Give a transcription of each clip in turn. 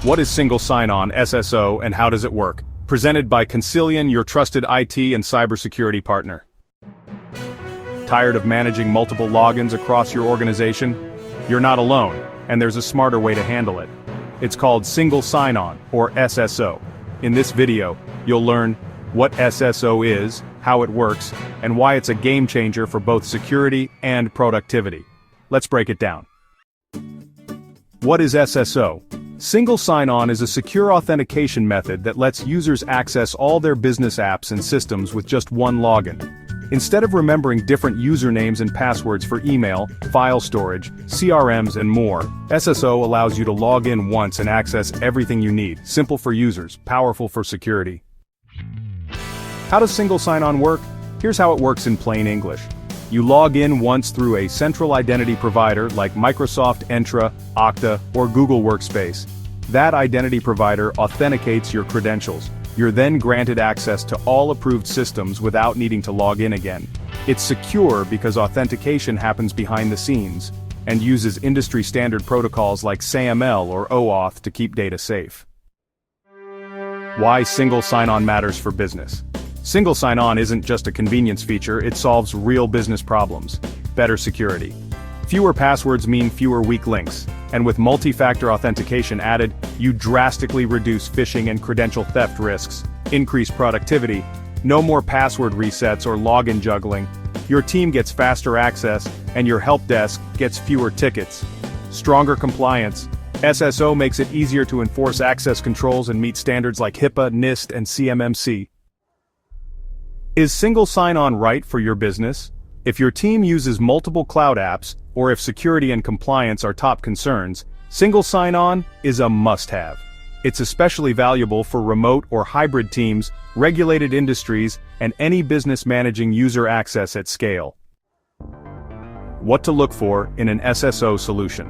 What is single sign-on (SSO) and how does it work? Presented by Consilien, your trusted IT and cybersecurity partner. Tired of managing multiple logins across your organization? You're not alone, and there's a smarter way to handle it. It's called single sign-on, or SSO. In this video, you'll learn what SSO is, how it works, and why it's a game changer for both security and productivity. Let's break it down. What is SSO? Single sign-on is a secure authentication method that lets users access all their business apps and systems with just one login. Instead of remembering different usernames and passwords for email, file storage, CRMs, and more, SSO allows you to log in once and access everything you need. Simple for users, powerful for security. How does single sign-on work? Here's how it works in plain English. You log in once through a central identity provider like Microsoft Entra, Okta, or Google Workspace. That identity provider authenticates your credentials. You're then granted access to all approved systems without needing to log in again. It's secure because authentication happens behind the scenes, and uses industry-standard protocols like SAML or OAuth to keep data safe. Why single sign-on matters for business. Single sign-on isn't just a convenience feature, it solves real business problems. Better security. Fewer passwords mean fewer weak links, and with multi-factor authentication added, you drastically reduce phishing and credential theft risks, increase productivity, no more password resets or login juggling, your team gets faster access, and your help desk gets fewer tickets. Stronger compliance. SSO makes it easier to enforce access controls and meet standards like HIPAA, NIST, and CMMC. Is single sign-on right for your business? If your team uses multiple cloud apps, or if security and compliance are top concerns, single sign-on is a must-have. It's especially valuable for remote or hybrid teams, regulated industries, and any business managing user access at scale. What to look for in an SSO solution.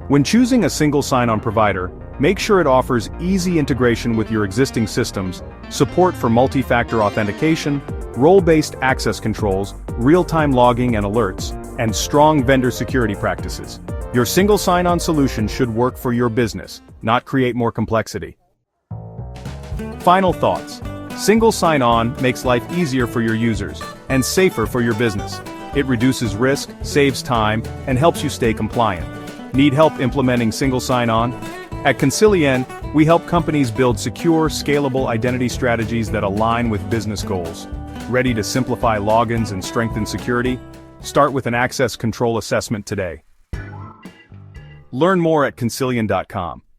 When choosing a single sign-on provider, make sure it offers easy integration with your existing systems, support for multi-factor authentication, role-based access controls, real-time logging and alerts, and strong vendor security practices. Your single sign-on solution should work for your business, not create more complexity. Final thoughts. Single sign-on makes life easier for your users, and safer for your business. It reduces risk, saves time, and helps you stay compliant. Need help implementing single sign-on? At Consilien, we help companies build secure, scalable identity strategies that align with business goals. Ready to simplify logins and strengthen security? Start with an access control assessment today. Learn more at consilien.com.